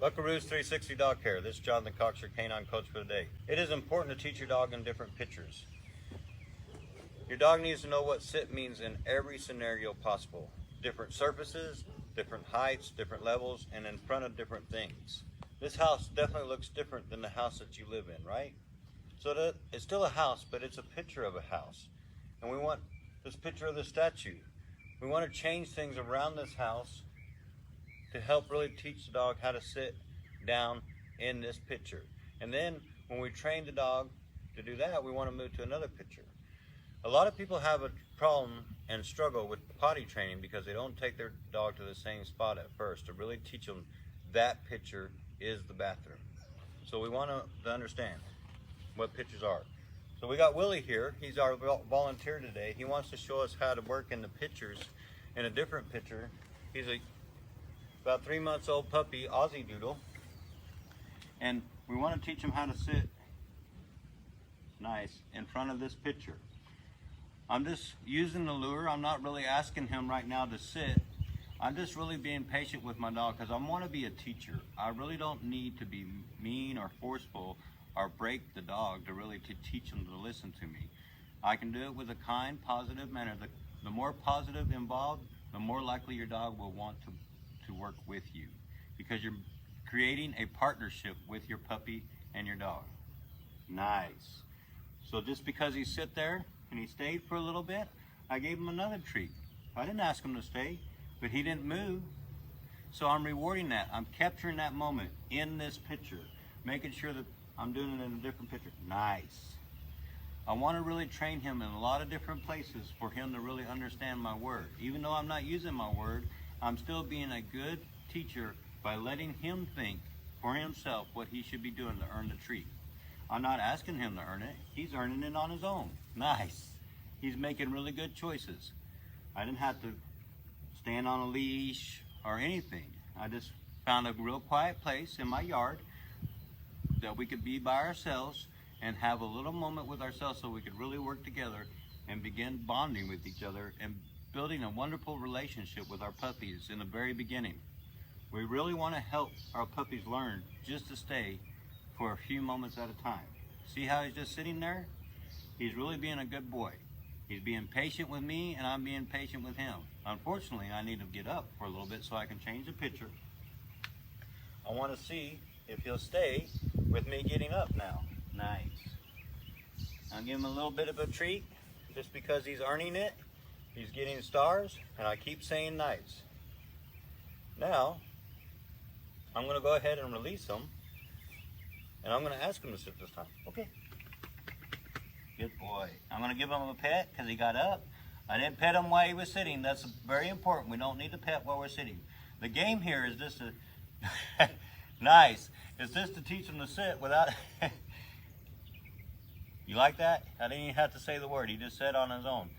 Buckaroos 360 Dog Care. This is Jonathan Cox, your canine coach for the day. It is important to teach your dog in different pictures. Your dog needs to know what sit means in every scenario possible. Different surfaces, different heights, different levels, and in front of different things. This house definitely looks different than the house that you live in, right? So it's still a house, but it's a picture of a house. And we want this picture of the statue. We want to change things around this house to help really teach the dog how to sit down in this picture. And then when we train the dog to do that, we want to move to another picture. A lot of people have a problem and struggle with potty training because they don't take their dog to the same spot at first to really teach them that picture is the bathroom. So we want to understand what pictures are. So we got Willie here. He's our volunteer today. He wants to show us how to work in the pictures in a different picture. He's about 3 months old puppy, Aussie Doodle. And we want to teach him how to sit nice in front of this picture. I'm just using the lure. I'm not really asking him right now to sit. I'm just really being patient with my dog because I want to be a teacher. I really don't need to be mean or forceful or break the dog to really teach him to listen to me. I can do it with a kind, positive manner. The more positive involved, the more likely your dog will want to work with you because you're creating a partnership with your puppy and your dog. Nice. So just because he sit there and he stayed for a little bit, I gave him another treat. I didn't ask him to stay, but he didn't move. So I'm rewarding that. I'm capturing that moment in this picture, making sure that I'm doing it in a different picture. Nice. I want to really train him in a lot of different places for him to really understand my word. Even though I'm not using my word, I'm still being a good teacher by letting him think for himself what he should be doing to earn the treat. I'm not asking him to earn it. He's earning it on his own. Nice. He's making really good choices. I didn't have to stand on a leash or anything. I just found a real quiet place in my yard that we could be by ourselves and have a little moment with ourselves so we could really work together and begin bonding with each other and building a wonderful relationship with our puppies in the very beginning. We really want to help our puppies learn just to stay for a few moments at a time. See how he's just sitting there? He's really being a good boy. He's being patient with me and I'm being patient with him. Unfortunately, I need to get up for a little bit so I can change the picture. I want to see if he'll stay with me getting up now. Nice. I'll give him a little bit of a treat just because he's earning it. He's getting stars, and I keep saying nice. Now, I'm going to go ahead and release him, and I'm going to ask him to sit this time. Okay. Good boy. I'm going to give him a pet because he got up. I didn't pet him while he was sitting. That's very important. We don't need to pet while we're sitting. The game here is just to... nice. It's just to teach him to sit without... You like that? I didn't even have to say the word. He just sat on his own.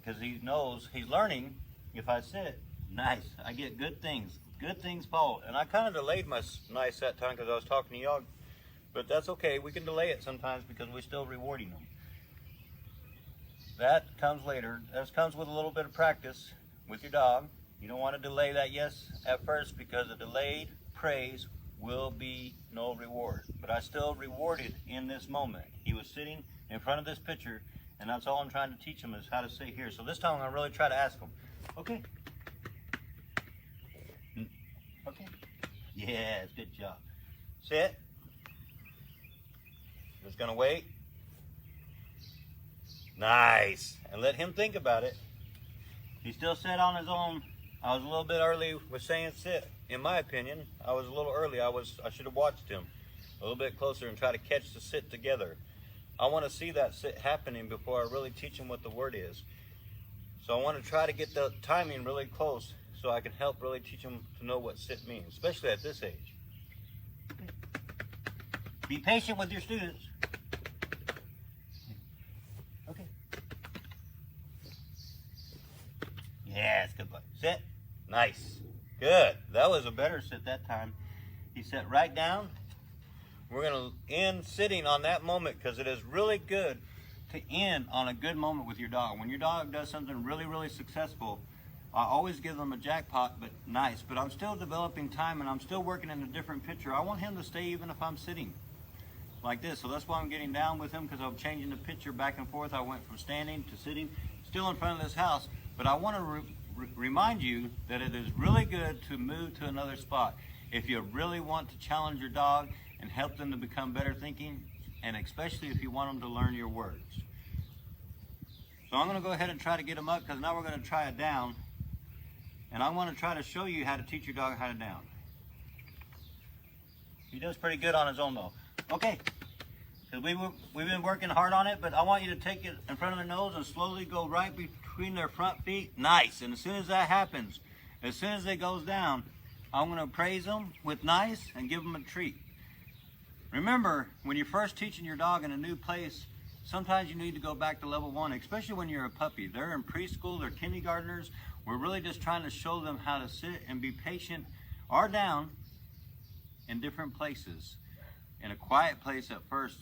Because he knows he's learning. If I sit, nice. I get good things. Good things follow. And I kind of delayed my nice that time because I was talking to y'all. But that's okay. We can delay it sometimes because we're still rewarding them. That comes later. That comes with a little bit of practice with your dog. You don't want to delay that yes at first because a delayed praise will be no reward. But I still rewarded in this moment. He was sitting in front of this picture. And that's all I'm trying to teach him is how to sit here. So this time I'm going to really try to ask him. Okay. Okay. Yes, good job. Sit. Just going to wait. Nice. And let him think about it. He still sat on his own. I was a little bit early with saying sit. In my opinion, I was a little early. I should have watched him a little bit closer and try to catch the sit together. I want to see that sit happening before I really teach him what the word is. So I want to try to get the timing really close so I can help really teach him to know what sit means, especially at this age. Be patient with your students. Okay. Yes, good boy. Sit. Nice. Good. That was a better sit that time. He sat right down. We're going to end sitting on that moment because it is really good to end on a good moment with your dog. When your dog does something really, really successful, I always give them a jackpot, but nice. But I'm still developing time and I'm still working in a different picture. I want him to stay even if I'm sitting like this. So that's why I'm getting down with him, because I'm changing the picture back and forth. I went from standing to sitting, still in front of this house. But I want to remind you that it is really good to move to another spot. If you really want to challenge your dog and help them to become better thinking, and especially if you want them to learn your words. So I'm going to go ahead and try to get him up, because now we're going to try it down. And I want to try to show you how to teach your dog how to down. He does pretty good on his own though. Okay, because we've been working hard on it, but I want you to take it in front of their nose and slowly go right between their front feet. Nice. And as soon as that happens, as soon as it goes down, I'm going to praise them with nice and give them a treat. Remember, when you're first teaching your dog in a new place, sometimes you need to go back to level 1, especially when you're a puppy. They're in preschool, they're kindergartners. We're really just trying to show them how to sit and be patient or down in different places. In a quiet place at first,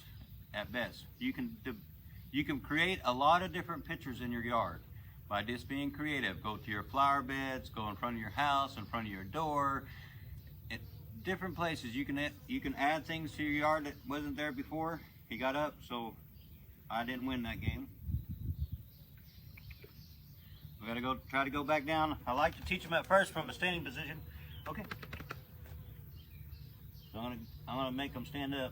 at best. You can create a lot of different pictures in your yard by just being creative. Go to your flower beds, go in front of your house, in front of your door. At different places, you can add things to your yard that wasn't there before. He got up, so I didn't win that game. We gotta try to go back down. I like to teach them at first from a standing position. Okay. So I'm gonna make them stand up.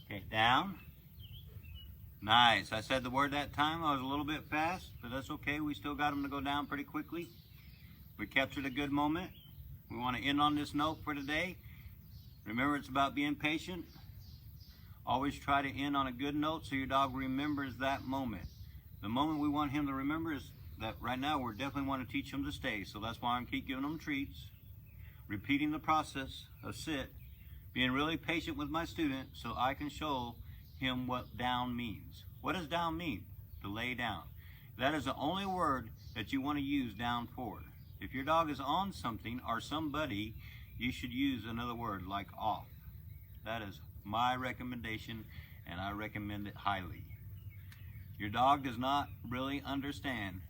Okay, down. Nice. I said the word that time. I was a little bit fast, but that's okay. We still got them to go down pretty quickly. We captured a good moment. We want to end on this note for today. Remember, it's about being patient. Always try to end on a good note so your dog remembers that moment. The moment we want him to remember is that right now we definitely want to teach him to stay. So that's why I'm keep giving him treats, repeating the process of sit, being really patient with my student so I can show him what down means. What does down mean? To lay down. That is the only word that you want to use down for. If your dog is on something or somebody, you should use another word like off. That is my recommendation, and I recommend it highly. Your dog does not really understand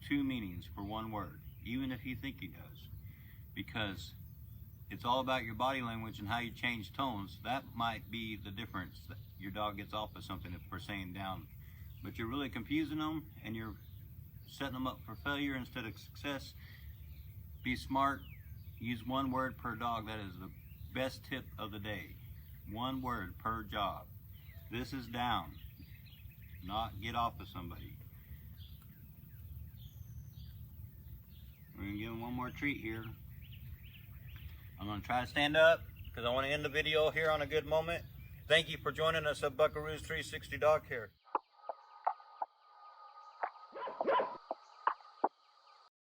two meanings for one word, even if you think he does, because it's all about your body language and how you change tones. That might be the difference that your dog gets off of something if we're saying down. But you're really confusing them and you're setting them up for failure instead of success. Be smart. Use one word per dog. That is the best tip of the day. One word per job. This is down, not get off of somebody. We're going to give him one more treat here. I'm going to try to stand up because I want to end the video here on a good moment. Thank you for joining us at Buckaroos 360 Dog Care.